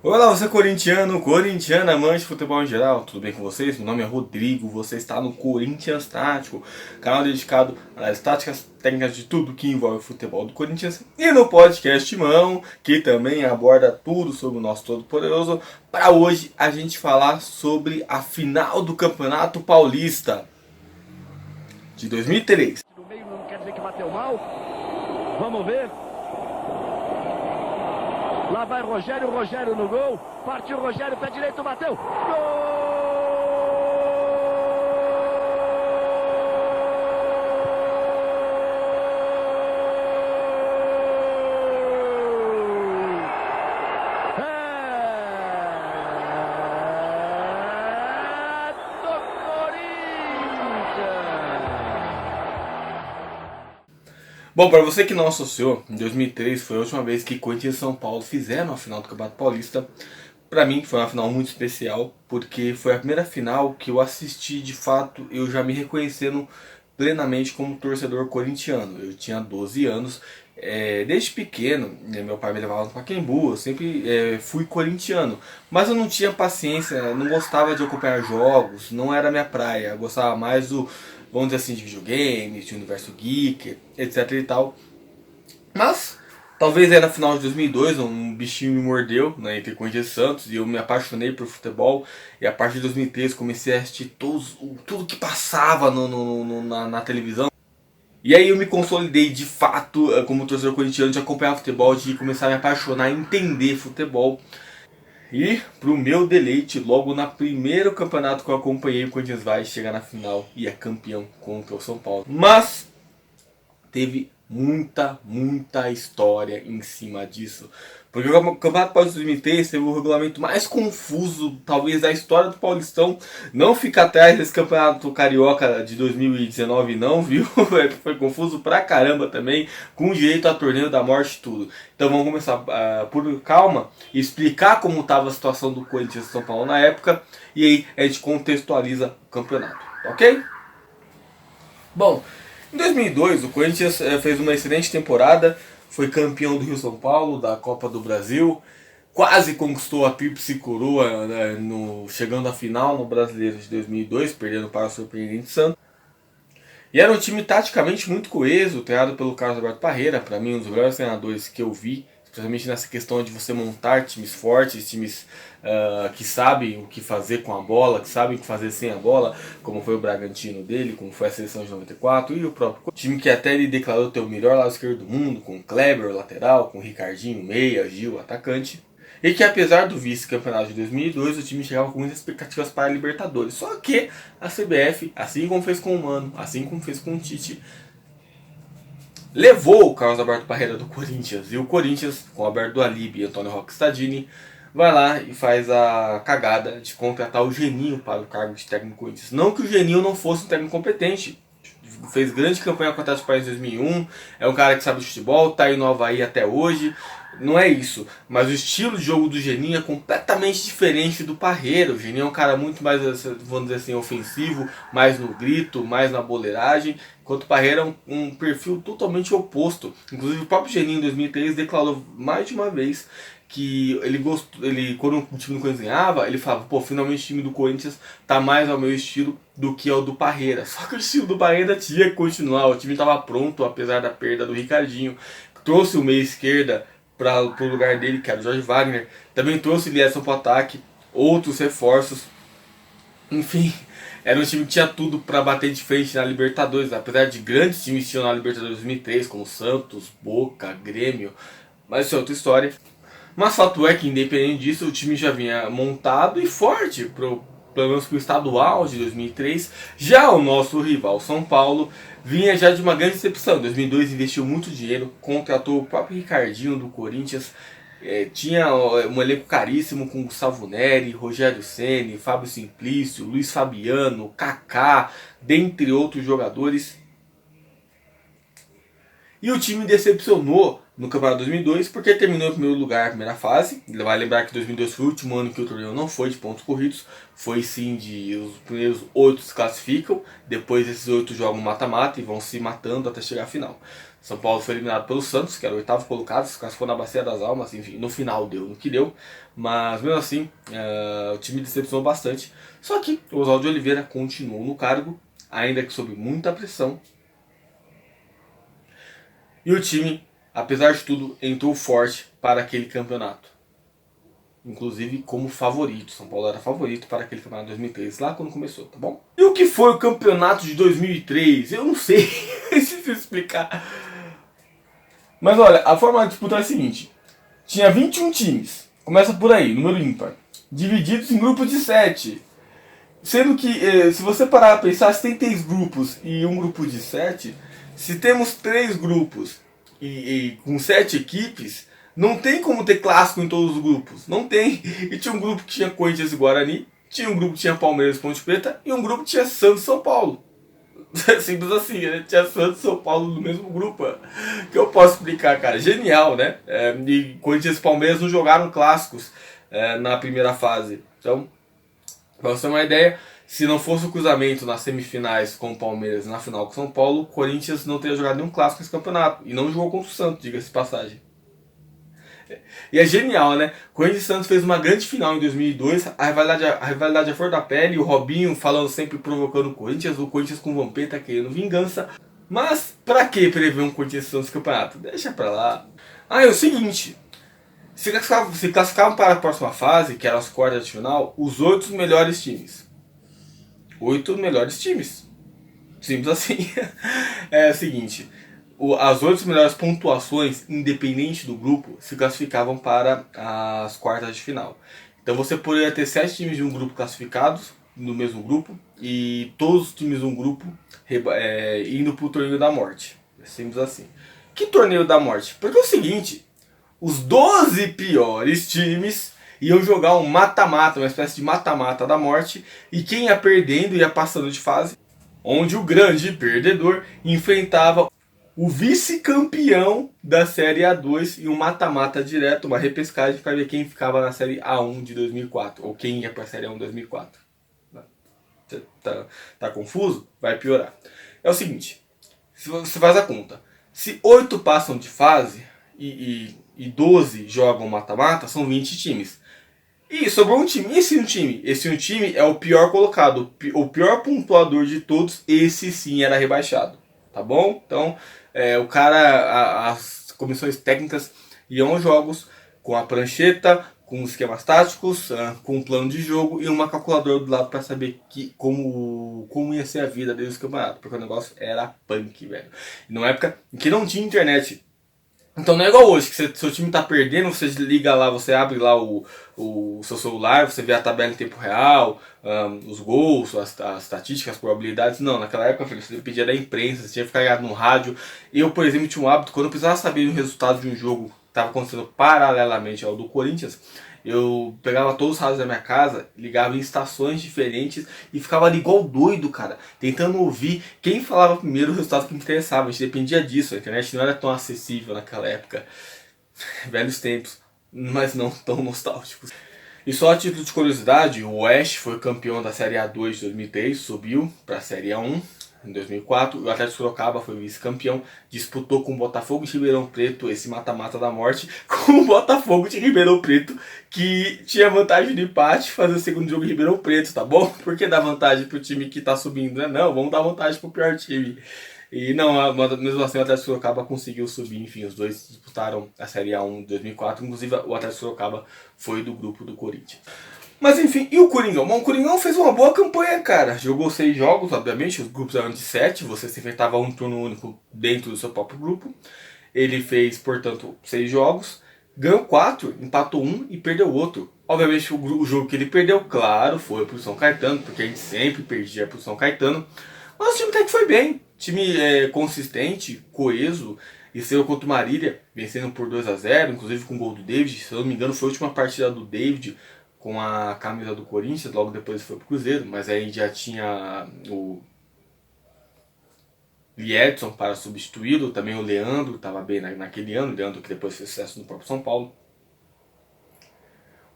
Olá, você é corintiano, corintiana, amante de futebol em geral, tudo bem com vocês? Meu nome é Rodrigo, você está no Corinthians Tático, canal dedicado às táticas técnicas de tudo que envolve o futebol do Corinthians, e no podcast Mão, que também aborda tudo sobre o nosso Todo-Poderoso. Para hoje a gente falar sobre a final do Campeonato Paulista de 2003. No meio não quer dizer que bateu mal. Vamos ver. Lá vai Rogério, Rogério no gol. Partiu Rogério, pé direito, bateu. Gol! É do Corinthians! Bom, para você que não associou, em 2003 foi a última vez que Corinthians e São Paulo fizeram a final do Campeonato Paulista. Para mim foi uma final muito especial, porque foi a primeira final que eu assisti de fato, eu já me reconhecendo plenamente como torcedor corintiano. Eu tinha 12 anos, desde pequeno, meu pai me levava no Pacaembu, eu sempre fui corintiano. Mas eu não tinha paciência, não gostava de acompanhar jogos, não era minha praia. Eu gostava mais do, vamos dizer assim, de videogames, de universo geek, etc e tal. Mas, talvez aí na final de 2002 um bichinho me mordeu, né, entre Corinthians e Santos, e eu me apaixonei por futebol. E a partir de 2003 comecei a assistir tudo que passava na televisão. E aí eu me consolidei de fato como torcedor corintiano, de acompanhar futebol, de começar a me apaixonar, entender futebol. E, pro meu deleite, logo na primeiro campeonato que eu acompanhei, o Corinthians vai chegar na final e é campeão contra o São Paulo. Mas teve muita história em cima disso. Porque o Campeonato Paulista 2003 teve o regulamento mais confuso, talvez, da história do Paulistão. Não fica atrás desse Campeonato Carioca de 2019 não, viu? Foi confuso pra caramba também, com direito a torneio da morte e tudo. Então vamos começar por calma e explicar como estava a situação do Corinthians e São Paulo na época. E aí a gente contextualiza o campeonato, ok? Bom, em 2002 o Corinthians fez uma excelente temporada, foi campeão do Rio-São Paulo, da Copa do Brasil, quase conquistou a tríplice coroa, né, chegando à final no Brasileiro de 2002, perdendo para o surpreendente Santos. E era um time taticamente muito coeso, treinado pelo Carlos Alberto Parreira, para mim um dos melhores treinadores que eu vi, especialmente nessa questão de você montar times fortes, times que sabem o que fazer com a bola, que sabem o que fazer sem a bola, como foi o Bragantino dele, como foi a seleção de 94 e o próprio time que até ele declarou ter o melhor lado esquerdo do mundo, com Kleber lateral, com Ricardinho meia, Gil atacante. E que apesar do vice-campeonato de 2002, o time chegava com muitas expectativas para a Libertadores. Só que a CBF, assim como fez com o Mano, assim como fez com o Tite, levou o Carlos Alberto Parreira do Corinthians. E o Corinthians, com Alberto Alib e Antônio Roque Stadini, vai lá e faz a cagada de contratar o Geninho para o cargo de técnico do Corinthians. Não que o Geninho não fosse um técnico competente. Fez grande campanha contra os Países em 2001, é um cara que sabe de futebol, tá aí no Havaí até hoje. Não é isso, mas o estilo de jogo do Geninho é completamente diferente do Parreira. O Geninho é um cara muito mais, vamos dizer assim, ofensivo, mais no grito, mais na boleiragem, enquanto o Parreira é um perfil totalmente oposto. Inclusive o próprio Geninho em 2003 declarou mais de uma vez que ele gostou, quando o time do Corinthians ganhava, ele falava, pô, finalmente o time do Corinthians tá mais ao meu estilo do que ao do Parreira. Só que o estilo do Parreira tinha que continuar, o time estava pronto, apesar da perda do Ricardinho. Trouxe o meia esquerda para o lugar dele, que era o Jorge Wagner. Também trouxe o Liedson para o ataque, outros reforços. Enfim, era um time que tinha tudo para bater de frente na Libertadores, apesar de grandes times que tinham na Libertadores 2003, como Santos, Boca, Grêmio. Mas isso é outra história. Mas fato é que, independente disso, o time já vinha montado e forte, pelo menos para o estadual de 2003. Já o nosso rival São Paulo vinha já de uma grande decepção. Em 2002 investiu muito dinheiro, contratou o próprio Ricardinho do Corinthians. Tinha um elenco caríssimo com Gustavo Neri, Rogério Ceni, Fábio Simplício, Luiz Fabiano, Kaká, dentre outros jogadores. E o time decepcionou no Campeonato 2002 porque terminou em primeiro lugar a primeira fase. Ele vai lembrar que 2002 foi o último ano que o torneio não foi de pontos corridos, foi sim de os primeiros 8 se classificam, depois esses 8 jogam mata-mata e vão se matando até chegar à final. São Paulo foi eliminado pelo Santos, que era o oitavo colocado, se classificou na Bacia das Almas, enfim, no final deu no que deu. Mas mesmo assim, o time decepcionou bastante. Só que o Oswaldo de Oliveira continuou no cargo, ainda que sob muita pressão. E o time, apesar de tudo, entrou forte para aquele campeonato. Inclusive como favorito. São Paulo era favorito para aquele campeonato de 2003, lá quando começou, tá bom? E o que foi o campeonato de 2003? Eu não sei se explicar. Mas olha, a forma de disputar é a seguinte. Tinha 21 times. Começa por aí, número ímpar. Divididos em grupos de 7. Sendo que, se você parar a pensar, se tem 3 grupos e um grupo de 7, se temos 3 grupos e com 7 equipes, não tem como ter clássico em todos os grupos. Não tem. E tinha um grupo que tinha Corinthians e Guarani, tinha um grupo que tinha Palmeiras e Ponte Preta, e um grupo que tinha Santos e São Paulo. Simples assim, né? Tinha Santos e São Paulo no mesmo grupo. Que eu posso explicar, cara. Genial, né? E Corinthians e Palmeiras não jogaram clássicos na primeira fase. Então, pra você ter uma ideia, se não fosse o cruzamento nas semifinais com o Palmeiras e na final com o São Paulo, o Corinthians não teria jogado nenhum clássico nesse campeonato. E não jogou contra o Santos, diga-se de passagem. E é genial, né? Corinthians e Santos fez uma grande final em 2002, a rivalidade é flor da pele, o Robinho falando sempre provocando o Corinthians com o Vampeta querendo vingança. Mas pra que prever um Corinthians e Santos no campeonato? Deixa pra lá. É o seguinte, se classificavam para a próxima fase, que eram as quartas de final, os 8 melhores times. 8 melhores times. Simples assim. É o seguinte, as 8 melhores pontuações, independente do grupo, se classificavam para as quartas de final. Então você poderia ter 7 times de um grupo classificados no mesmo grupo e todos os times de um grupo indo para o torneio da morte. Simples assim. Que torneio da morte? Porque é o seguinte, os 12 piores times iam jogar um mata-mata, uma espécie de mata-mata da morte, e quem ia perdendo ia passando de fase, onde o grande perdedor enfrentava o vice-campeão da Série A2 em um mata-mata direto, uma repescagem para ver quem ficava na Série A1 de 2004, ou quem ia para a Série A1 de 2004. Tá confuso? Vai piorar. É o seguinte, se você faz a conta, se 8 passam de fase e 12 jogam mata-mata, são 20 times. E sobrou um time. E esse um time? Esse um time é o pior colocado, o pior pontuador de todos. Esse sim era rebaixado, tá bom? Então, as comissões técnicas iam aos jogos com a prancheta, com esquemas táticos, com um plano de jogo e uma calculadora do lado para saber como ia ser a vida deles no campeonato, porque o negócio era punk, velho. E numa época em que não tinha internet. Então não é igual hoje, que seu time tá perdendo, você liga lá, você abre lá o seu celular, você vê a tabela em tempo real, os gols, as estatísticas, as probabilidades. Não, naquela época você dependia da imprensa, você tinha que ficar ligado no rádio. Eu, por exemplo, tinha um hábito, quando eu precisava saber o resultado de um jogo que estava acontecendo paralelamente ao do Corinthians, eu pegava todos os rádios da minha casa, ligava em estações diferentes e ficava ali igual doido, cara, tentando ouvir quem falava primeiro o resultado que me interessava. A gente dependia disso, a internet não era tão acessível naquela época. Velhos tempos, mas não tão nostálgicos. E só a título de curiosidade, o Oeste foi campeão da Série A2 de 2003, subiu para a Série A1 em 2004. O Atlético Sorocaba foi vice-campeão, disputou com o Botafogo de Ribeirão Preto esse mata-mata da morte, com o Botafogo de Ribeirão Preto, que tinha vantagem de empate, fazer o segundo jogo em Ribeirão Preto, tá bom? Por que dar vantagem pro time que tá subindo, né? Não, vamos dar vantagem pro pior time. E não, mesmo assim o Atlético Sorocaba conseguiu subir, enfim, os dois disputaram a Série A1 de 2004, inclusive o Atlético Sorocaba foi do grupo do Corinthians. Mas enfim, e o Coringão? Bom, o Coringão fez uma boa campanha, cara. Jogou 6 jogos, obviamente, os grupos eram de 7, você se enfrentava um turno único dentro do seu próprio grupo. Ele fez, portanto, 6 jogos, ganhou 4, empatou 1 e perdeu outro. Obviamente o jogo que ele perdeu, claro, foi pro São Caetano, porque a gente sempre perdia pro São Caetano. Mas o time até que foi bem, time consistente, coeso, e saiu contra o Marília, vencendo por 2-0, inclusive com o gol do David. Se eu não me engano, foi a última partida do David com a camisa do Corinthians, logo depois foi pro Cruzeiro, mas aí já tinha o Liedson para substituí-lo, também o Leandro estava bem naquele ano, o Leandro que depois fez sucesso no próprio São Paulo.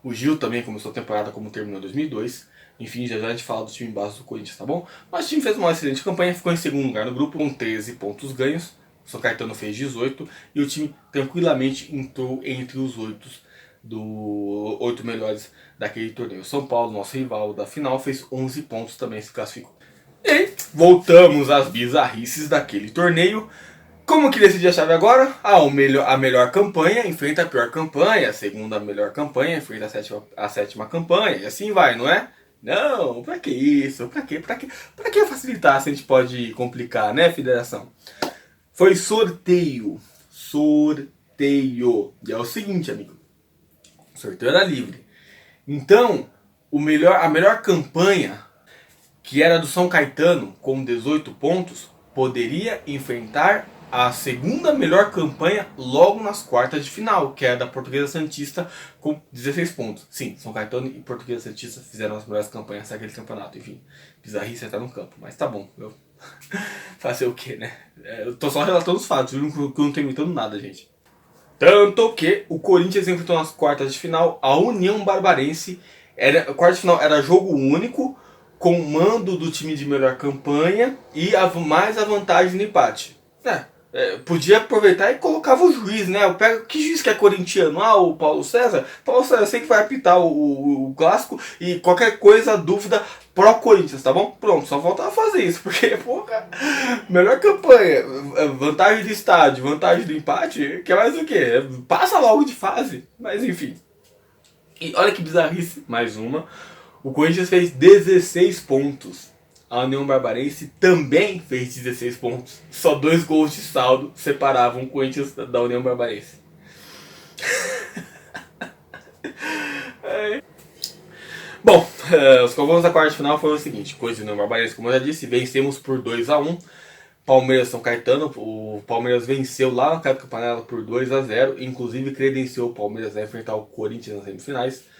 O Gil também começou a temporada como terminou em 2002. Enfim, já a gente fala do time base do Corinthians, tá bom? Mas o time fez uma excelente campanha, ficou em segundo lugar no grupo com 13 pontos ganhos, São Caetano fez 18 e o time tranquilamente entrou entre os 8 melhores daquele torneio. São Paulo, nosso rival da final, fez 11 pontos, também se classificou. E voltamos às bizarrices daquele torneio. Como que decide a chave agora? A melhor campanha enfrenta a pior campanha, a segunda melhor campanha enfrenta a sétima campanha, e assim vai, não é? Não, pra que isso? Pra que facilitar se a gente pode complicar, né, federação? Foi sorteio. Sorteio. E é o seguinte, amigo. O sorteio era livre. Então, a melhor campanha, que era do São Caetano, com 18 pontos, poderia enfrentar a segunda melhor campanha logo nas quartas de final, que é a da Portuguesa Santista, com 16 pontos. Sim, São Caetano e Portuguesa Santista fizeram as melhores campanhas daquele campeonato. Enfim, bizarrice tá no campo, mas tá bom. Fazer o que, né? Eu tô só relatando os fatos, viu? Que eu não tô inventando nada, gente. Tanto que o Corinthians enfrentou nas quartas de final a União Barbarense. A quarta de final era jogo único, com mando do time de melhor campanha e mais a vantagem no empate. Podia aproveitar e colocava o juiz, né? Que juiz que é corintiano? O Paulo César? Paulo César, eu sei que vai apitar o clássico e qualquer coisa, dúvida, pró-Corinthians, tá bom? Pronto, só faltava fazer isso, porque, porra, melhor campanha, vantagem de estádio, vantagem do empate, quer mais o quê? Passa logo de fase, mas enfim. E olha que bizarrice, mais uma. O Corinthians fez 16 pontos. A União Barbarense também fez 16 pontos. Só 2 gols de saldo separavam o Corinthians da União Barbarense. Bom, os confrontos da quarta de final foram o seguinte. Corinthians e União Barbarense, como eu já disse, vencemos por 2-1. Palmeiras São Caetano, o Palmeiras venceu lá na Cátia Campanella por 2-0. Inclusive credenciou o Palmeiras a enfrentar o Corinthians nas semifinais.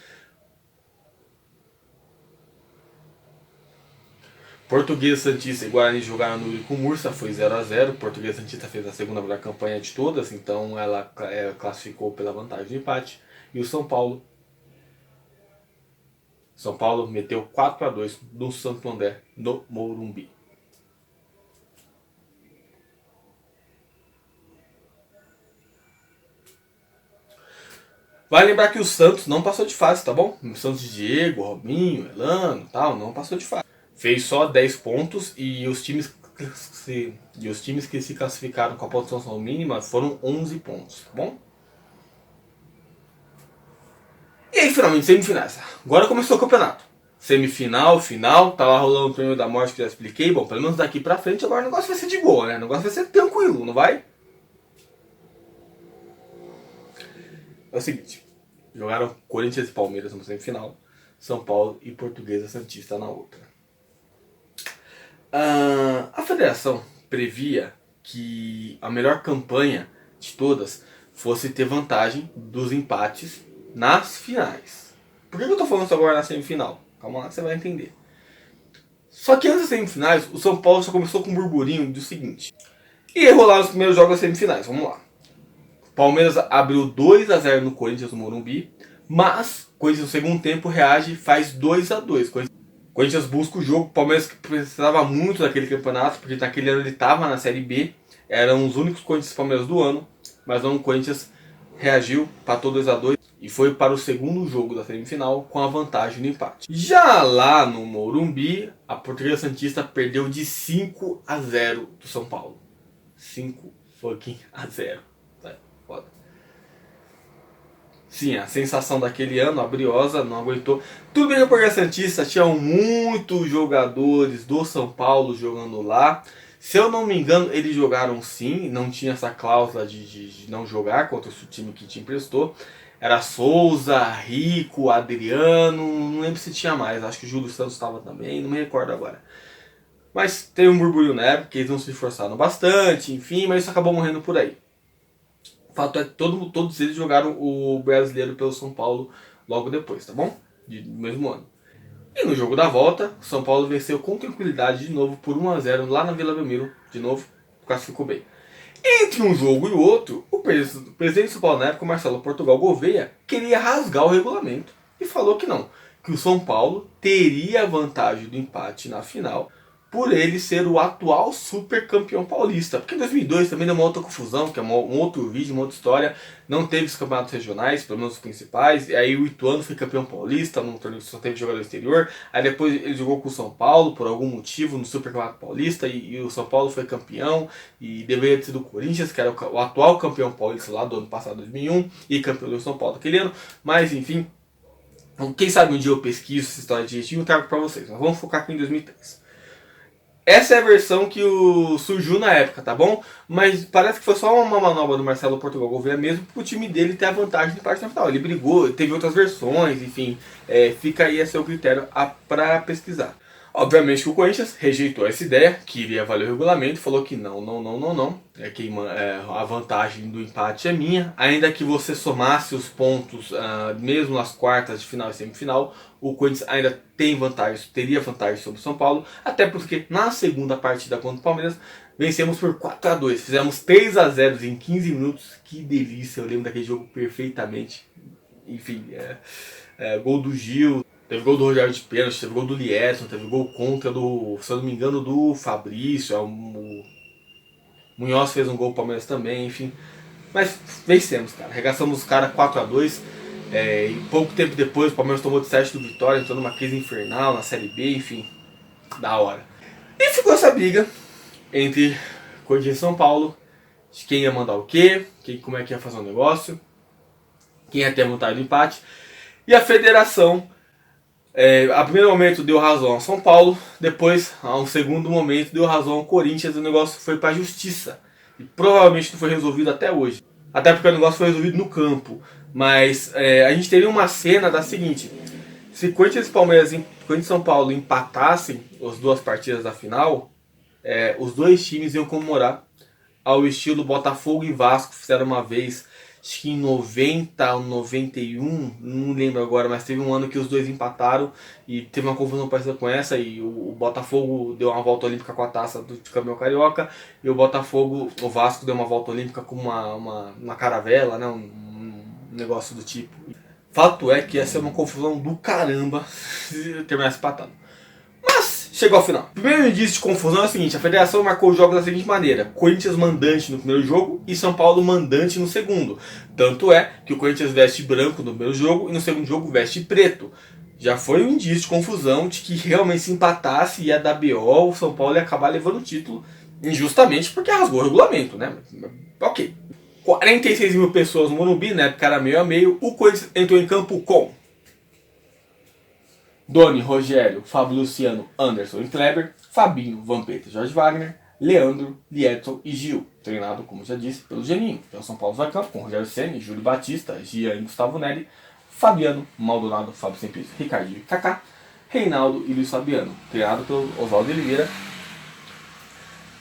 Portuguesa Santista e Guarani jogaram no Uri com Mursa, foi 0-0. Portuguesa Santista fez a segunda melhor campanha de todas, então ela classificou pela vantagem de empate. E o São Paulo meteu 4-2 no Santo André, no Morumbi. Vale lembrar que o Santos não passou de fase, tá bom? O Santos de Diego, Robinho, Elano, tal, não passou de fase. Fez só 10 pontos e os times que se classificaram com a pontuação mínima foram 11 pontos, tá bom? E aí, finalmente, semifinais. Agora começou o campeonato. Semifinal, final, tá lá rolando o prêmio da morte que já expliquei. Bom, pelo menos daqui pra frente agora o negócio vai ser de boa, né? O negócio vai ser tranquilo, não vai? É o seguinte, jogaram Corinthians e Palmeiras no semifinal, São Paulo e Portuguesa Santista na outra. A federação previa que a melhor campanha de todas fosse ter vantagem dos empates nas finais. Por que eu tô falando isso agora na semifinal? Calma lá que você vai entender. Só que antes das semifinais, o São Paulo só começou com um burburinho do seguinte. E rolaram os primeiros jogos das semifinais, vamos lá. Palmeiras abriu 2-0 no Corinthians no Morumbi, mas Corinthians no segundo tempo reage e faz 2-2. Corinthians busca o jogo, o Palmeiras precisava muito daquele campeonato, porque naquele ano ele estava na Série B, eram os únicos Corinthians e Palmeiras do ano, mas não, o Corinthians reagiu, empatou 2-2 e foi para o segundo jogo da semifinal com a vantagem no empate. Já lá no Morumbi, a Portuguesa Santista perdeu de 5-0 do São Paulo. 5-0. Foda. Sim, a sensação daquele ano, a Briosa não aguentou. Tudo bem que a Portuguesa Santista tinha muitos jogadores do São Paulo jogando lá. Se eu não me engano, eles jogaram sim, não tinha essa cláusula de não jogar contra o time que te emprestou. Era Souza, Rico, Adriano, não lembro se tinha mais, acho que o Júlio Santos estava também, não me recordo agora. Mas teve um burburinho na época, eles não se esforçaram bastante, enfim, mas isso acabou morrendo por aí. O fato é que todos eles jogaram o brasileiro pelo São Paulo logo depois, tá bom? No mesmo ano. E no jogo da volta, o São Paulo venceu com tranquilidade de novo por 1-0 lá na Vila Belmiro. De novo, classificou bem. Entre um jogo e o outro, o presidente do São Paulo na época, Marcelo Portugal Gouveia, queria rasgar o regulamento. E falou que não, que o São Paulo teria a vantagem do empate na final, por ele ser o atual super campeão paulista. Porque em 2002 também deu uma outra confusão, que é um outro vídeo, uma outra história. Não teve os campeonatos regionais, pelo menos os principais. E aí o Ituano foi campeão paulista, num torneio que só teve jogador exterior. Aí depois ele jogou com o São Paulo, por algum motivo, no super campeonato paulista. E o São Paulo foi campeão. E deveria ter sido o Corinthians, que era o atual campeão paulista lá do ano passado, 2001. E campeão do São Paulo daquele ano. Mas enfim, quem sabe um dia eu pesquiso essa história direitinho e trago pra vocês. Mas vamos focar aqui em 2003. Essa é a versão que surgiu na época, tá bom? Mas parece que foi só uma manobra do Marcelo Portugal Gouveia mesmo pro time dele ter a vantagem de parte na final. Ele brigou, teve outras versões, enfim. Fica aí a seu critério para pesquisar. Obviamente que o Corinthians rejeitou essa ideia, que iria valer o regulamento, falou que não. A vantagem do empate é minha. Ainda que você somasse os pontos, mesmo nas quartas de final e semifinal, o Corinthians ainda teria vantagem sobre o São Paulo. Até porque na segunda partida contra o Palmeiras, vencemos por 4-2. Fizemos 3-0 em 15 minutos. Que delícia, eu lembro daquele jogo perfeitamente. Enfim, gol do Gil. Teve gol do Rogério de pênalti, teve gol do Lierson, teve gol contra se eu não me engano, do Fabrício. O Munhoz fez um gol pro Palmeiras também, enfim. Mas vencemos, cara. Arregaçamos os caras 4-2. E pouco tempo depois o Palmeiras tomou de 7 do Vitória, entrou numa crise infernal na Série B, enfim. Da hora. E ficou essa briga entre Corinthians e São Paulo. De quem ia mandar o quê, como é que ia fazer o negócio, quem ia ter a vontade do empate. E a federação... a primeiro momento deu razão ao São Paulo, depois, a um segundo momento, deu razão ao Corinthians e o negócio foi para a justiça. E provavelmente não foi resolvido até hoje. Até porque o negócio foi resolvido no campo. Mas a gente teria uma cena da seguinte: se Corinthians e São Paulo empatassem as duas partidas da final, os dois times iam comemorar ao estilo Botafogo e Vasco fizeram uma vez. Acho que em 90 ou 91, não lembro agora, mas teve um ano que os dois empataram e teve uma confusão parecida com essa. E o Botafogo deu uma volta olímpica com a taça do campeão carioca e o Vasco deu uma volta olímpica com uma caravela, né, um negócio do tipo. Fato é que essa é uma confusão do caramba se terminasse empatando. Mas chegou ao final. O primeiro indício de confusão é o seguinte: a federação marcou os jogos da seguinte maneira: Corinthians mandante no primeiro jogo e São Paulo mandante no segundo. Tanto é que o Corinthians veste branco no primeiro jogo e no segundo jogo veste preto. Já foi um indício de confusão de que realmente se empatasse ia dar BO, o São Paulo ia acabar levando o título injustamente porque rasgou o regulamento, né? Ok. 46 mil pessoas no Morumbi, né? Porque era meio a meio. O Corinthians entrou em campo com Doni, Rogério, Fábio Luciano, Anderson e Kleber, Fabinho, Vampeta, Jorge Wagner, Leandro, Liedson e Gil, treinado, como já disse, pelo Geninho. Então São Paulo vai campo com Rogério Ceni, Júlio Batista, Gian e Gustavo Neri, Fabiano, Maldonado, Fábio Simplício, Ricardinho e Kaká, Reinaldo e Luiz Fabiano, treinado pelo Oswaldo Oliveira,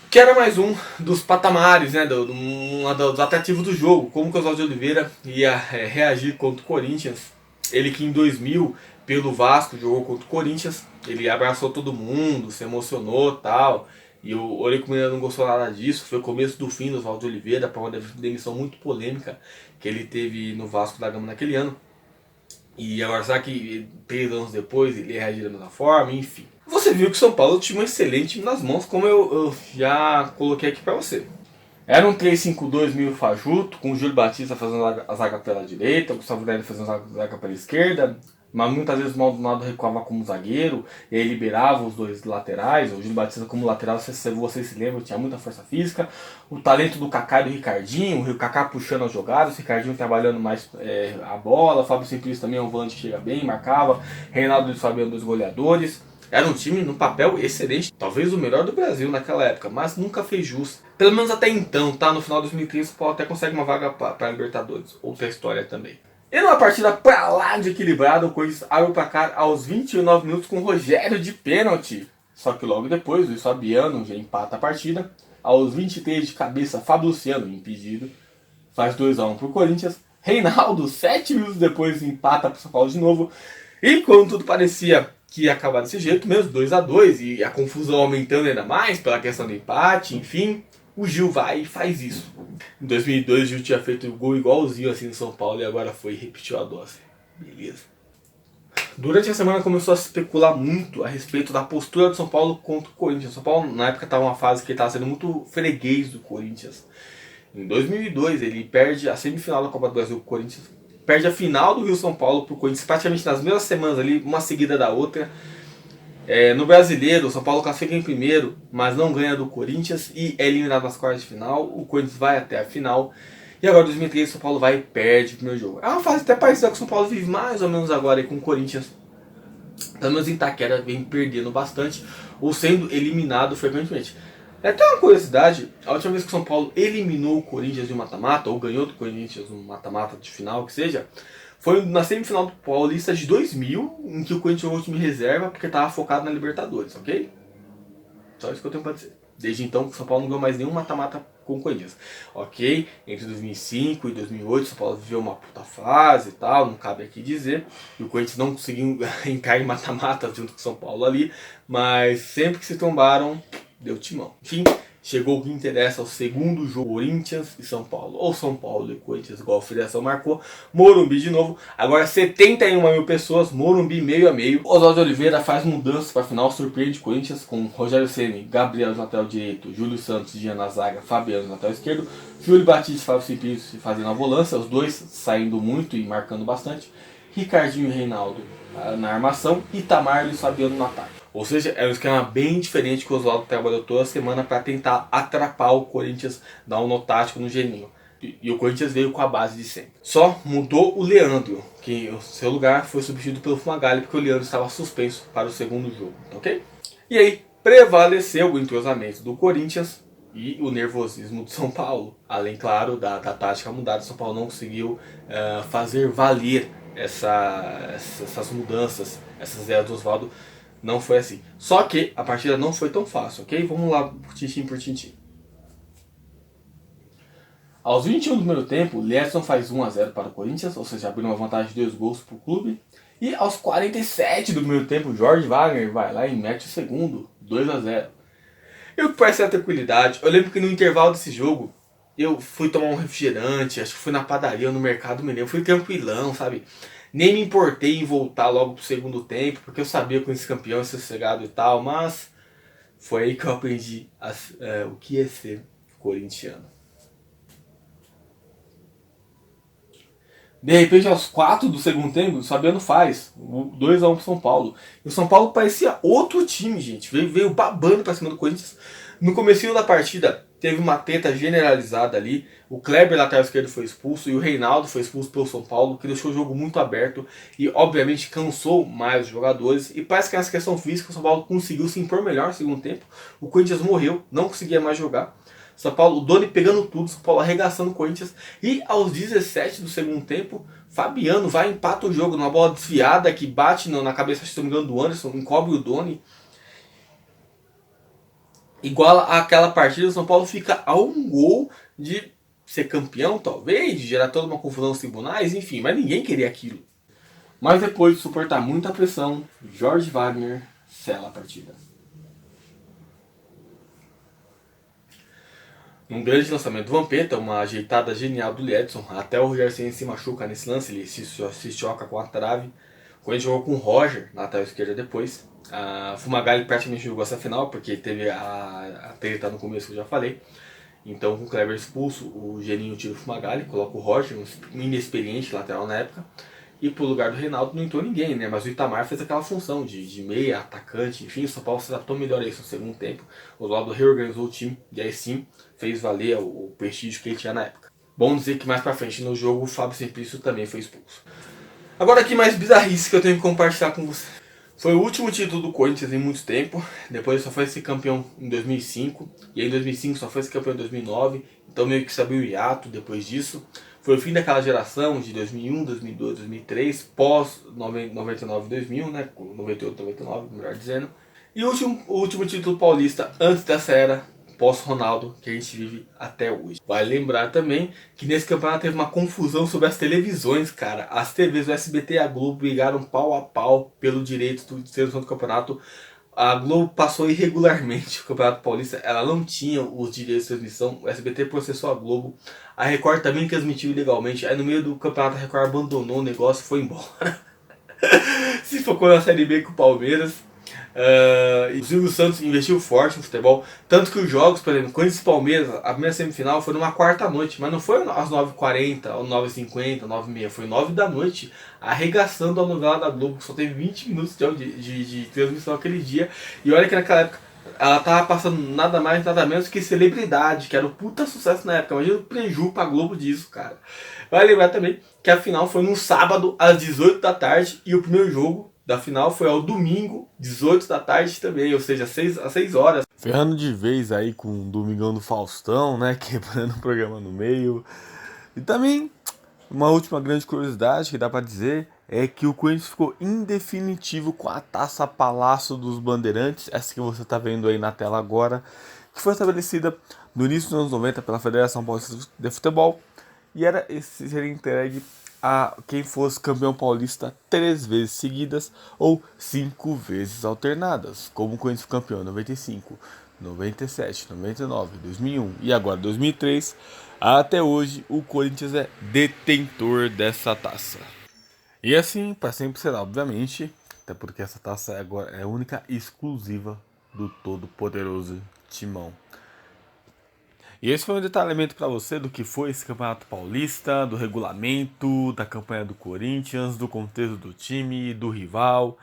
que era mais um dos patamares, né, dos atrativos do jogo. Como que o Oswaldo Oliveira ia reagir contra o Corinthians. Ele que em 2000, pelo Vasco, jogou contra o Corinthians. Ele abraçou todo mundo, se emocionou e tal. E o Eurico Miranda não gostou nada disso. Foi o começo do fim do Oswaldo Oliveira, para uma demissão muito polêmica que ele teve no Vasco da Gama naquele ano. E agora, será que 3 anos depois ele reagiu da mesma forma? Enfim. Você viu que o São Paulo tinha um excelente time nas mãos, como eu já coloquei aqui pra você. Era um 3-5-2 meio fajuto, com o Júlio Batista fazendo a zaga pela direita, o Gustavo Neri fazendo a zaga pela esquerda, mas muitas vezes o Maldonado recuava como zagueiro, e aí liberava os dois laterais. O Júlio Batista como lateral, se vocês se lembram, tinha muita força física. O talento do Kaká e do Ricardinho, o Kaká puxando as jogadas, o Ricardinho trabalhando mais a bola, o Fábio Simplício também é um volante que chega bem, marcava, Reinaldo e Fabiano, dois goleadores. Era um time no papel excelente, talvez o melhor do Brasil naquela época, mas nunca fez jus. Pelo menos até então, tá? No final de 2013 o Paulo até consegue uma vaga para Libertadores, outra história também. E numa partida pra lá de equilibrada, o Corinthians abre o placar aos 29 minutos com o Rogério de pênalti. Só que logo depois, o Fabiano já empata a partida. Aos 23 de cabeça, Fábio Luciano, impedido, faz 2-1 pro Corinthians. Reinaldo, 7 minutos depois, empata pro São Paulo de novo. E quando tudo parecia que ia acabar desse jeito mesmo, 2-2, e a confusão aumentando ainda mais pela questão do empate, enfim, o Gil vai e faz isso. Em 2002 o Gil tinha feito um gol igualzinho assim no São Paulo e agora foi e repetiu a dose. Beleza. Durante a semana começou a se especular muito a respeito da postura do São Paulo contra o Corinthians. O São Paulo na época estava numa fase que ele estava sendo muito freguês do Corinthians. Em 2002 ele perde a semifinal da Copa do Brasil com o Corinthians, perde a final do Rio São Paulo para o Corinthians praticamente nas mesmas semanas ali, uma seguida da outra. No Brasileiro, o São Paulo classifica em primeiro, mas não ganha do Corinthians e é eliminado nas quartas de final. O Corinthians vai até a final. E agora em 2003 o São Paulo vai e perde o primeiro jogo. É uma fase até parecida com o São Paulo vive mais ou menos agora aí com o Corinthians. Pelo menos em Itaquera vem perdendo bastante ou sendo eliminado frequentemente. É até uma curiosidade, a última vez que o São Paulo eliminou o Corinthians de um mata-mata, ou ganhou do Corinthians um mata-mata de final, que seja, foi na semifinal do Paulista de 2000, em que o Corinthians jogou o time reserva porque estava focado na Libertadores, ok? Só isso que eu tenho para dizer. Desde então, o São Paulo não ganhou mais nenhum mata-mata com o Corinthians. Ok, entre 2005 e 2008, o São Paulo viveu uma puta fase e tal, não cabe aqui dizer. E o Corinthians não conseguiu entrar em mata-mata junto com o São Paulo ali, mas sempre que se tombaram, deu timão. Enfim, chegou o que interessa, o segundo jogo, Corinthians e São Paulo. Ou São Paulo e Corinthians, igual a federação marcou. Morumbi de novo. Agora 71 mil pessoas, Morumbi meio a meio. Oswaldo de Oliveira faz mudanças para a final, surpreende o Corinthians com Rogério Ceni, Gabriel no lateral direito, Júlio Santos, Jean na zaga, Fabiano no lateral esquerdo, Júlio Batista e Fábio Simples fazendo a volância, os dois saindo muito e marcando bastante. Ricardinho e Reinaldo na armação, Itamar e Fabiano no ataque. Ou seja, é um esquema bem diferente que o Oswaldo trabalhou toda a semana para tentar atrapar o Corinthians, dar um nó tático no Geninho. E o Corinthians veio com a base de sempre. Só mudou o Leandro, que o seu lugar foi substituído pelo Fumagalli, porque o Leandro estava suspenso para o segundo jogo, ok? E aí, prevaleceu o entrosamento do Corinthians e o nervosismo do São Paulo. Além, claro, da tática mudada, o São Paulo não conseguiu fazer valer essas mudanças, essas ideias do Oswaldo. Não foi assim. Só que a partida não foi tão fácil, ok? Vamos lá, tintim por tintim. Aos 21 do primeiro tempo, Ledson faz 1-0 para o Corinthians, ou seja, abriu uma vantagem de 2 gols para o clube. E aos 47 do primeiro tempo, Jorge Wagner vai lá e mete o segundo, 2-0. Eu percebi a tranquilidade. Eu lembro que no intervalo desse jogo, eu fui tomar um refrigerante, acho que fui na padaria ou no mercado mineiro, fui tranquilão, sabe? Nem me importei em voltar logo pro segundo tempo, porque eu sabia que esse campeão ia ser sossegado e tal, mas foi aí que eu aprendi o que é ser corintiano. De repente, aos 4 do segundo tempo, o Fabiano faz 2-1 pro São Paulo. E o São Paulo parecia outro time, gente. Veio babando pra cima do Corinthians. No comecinho da partida, teve uma treta generalizada ali. O Kleber, lateral esquerdo, foi expulso. E o Reinaldo foi expulso pelo São Paulo, que deixou o jogo muito aberto. E, obviamente, cansou mais os jogadores. E parece que nessa questão física, o São Paulo conseguiu se impor melhor no segundo tempo. O Corinthians morreu, não conseguia mais jogar. São Paulo, o Doni pegando tudo, São Paulo arregaçando o Corinthians. E aos 17 do segundo tempo, Fabiano vai e empata o jogo numa bola desviada que bate na cabeça, se não me engano, do Anderson, encobre o Doni. Igual àquela partida, o São Paulo fica a um gol de ser campeão, talvez, de gerar toda uma confusão nos tribunais, enfim, mas ninguém queria aquilo. Mas depois de suportar muita pressão, Jorge Wagner sela a partida. Um grande lançamento do Vampeta, uma ajeitada genial do Ledson. Até o Rogério Ceni se machuca nesse lance, ele se choca com a trave. Quando ele jogou com o Roger na lateral esquerda depois. A Fumagalli praticamente jogou essa final, porque teve a treta no começo que eu já falei. Então com o Kleber expulso, o Geninho tira o Fumagalli, coloca o Roger, um inexperiente lateral na época. E pro lugar do Reinaldo não entrou ninguém, né? Mas o Itamar fez aquela função de meia, atacante, enfim, o São Paulo se adaptou melhor a isso no segundo tempo. O Oswaldo reorganizou o time e aí sim fez valer o prestígio que ele tinha na época. Bom dizer que mais pra frente no jogo o Fábio Simplício também foi expulso. Agora aqui mais bizarrice que eu tenho que compartilhar com você. Foi o último título do Corinthians em muito tempo, depois só foi ser campeão em 2005, e aí em 2005 só foi ser campeão em 2009, então meio que sabia o hiato depois disso. Foi o fim daquela geração de 2001, 2002, 2003, pós 99 2000, né? 98, 99, melhor dizendo. E o último título paulista antes dessa era, pós-Ronaldo, que a gente vive até hoje. Vale lembrar também que nesse campeonato teve uma confusão sobre as televisões, cara. As TVs do SBT e a Globo brigaram pau a pau pelo direito de transmissão do campeonato. A Globo passou irregularmente o Campeonato Paulista, ela não tinha os direitos de transmissão, o SBT processou a Globo, a Record também transmitiu ilegalmente, aí no meio do campeonato a Record abandonou o negócio e foi embora. se focou na Série B com o Palmeiras. O Silvio Santos investiu forte no futebol. Tanto que os jogos, por exemplo, Corinthians e Palmeiras, a primeira semifinal foi numa quarta noite, mas não foi às 9h40, ou 9h50, 9h30, foi 9 da noite, arregaçando a novela da Globo, que só teve 20 minutos de transmissão aquele dia. E olha que naquela época ela tava passando nada mais, nada menos que Celebridade, que era um puta sucesso na época. Imagina o preju pra Globo disso, cara. Vai lembrar também que a final foi num sábado às 18 da tarde e o primeiro jogo da final foi ao domingo, 18 da tarde também, ou seja, às 6 horas. Ferrando de vez aí com o Domingão do Faustão, né? Quebrando o programa no meio. E também, uma última grande curiosidade que dá pra dizer é que o Corinthians ficou indefinitivo com a Taça Palácio dos Bandeirantes, essa que você tá vendo aí na tela agora, que foi estabelecida no início dos anos 90 pela Federação Paulista de Futebol e seria entregue a quem fosse campeão paulista 3 vezes seguidas ou 5 vezes alternadas, como o Corinthians foi campeão em 95, 97, 99, 2001 e agora 2003. Até hoje o Corinthians é detentor dessa taça. E assim, para sempre será, obviamente, até porque essa taça agora é única e exclusiva do todo-poderoso Timão. E esse foi um detalhamento para você do que foi esse Campeonato Paulista, do regulamento, da campanha do Corinthians, do contexto do time, do rival.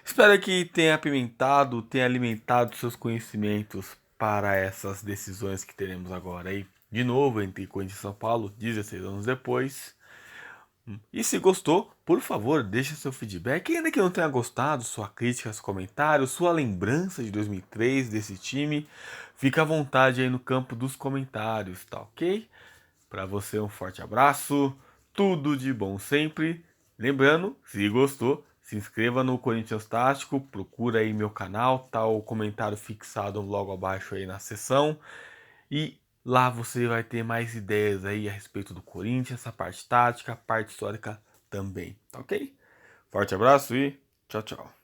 Espero que tenha apimentado, tenha alimentado seus conhecimentos para essas decisões que teremos agora aí, de novo, entre Corinthians e São Paulo, 16 anos depois. E se gostou, por favor, deixe seu feedback. E ainda que não tenha gostado, sua crítica, seu comentário, sua lembrança de 2003 desse time, fica à vontade aí no campo dos comentários, tá ok? Para você um forte abraço, tudo de bom sempre. Lembrando, se gostou, se inscreva no Corinthians Tático, procura aí meu canal, tá o comentário fixado logo abaixo aí na seção. E lá você vai ter mais ideias aí a respeito do Corinthians, a parte tática, a parte histórica também, tá ok? Forte abraço e tchau, tchau.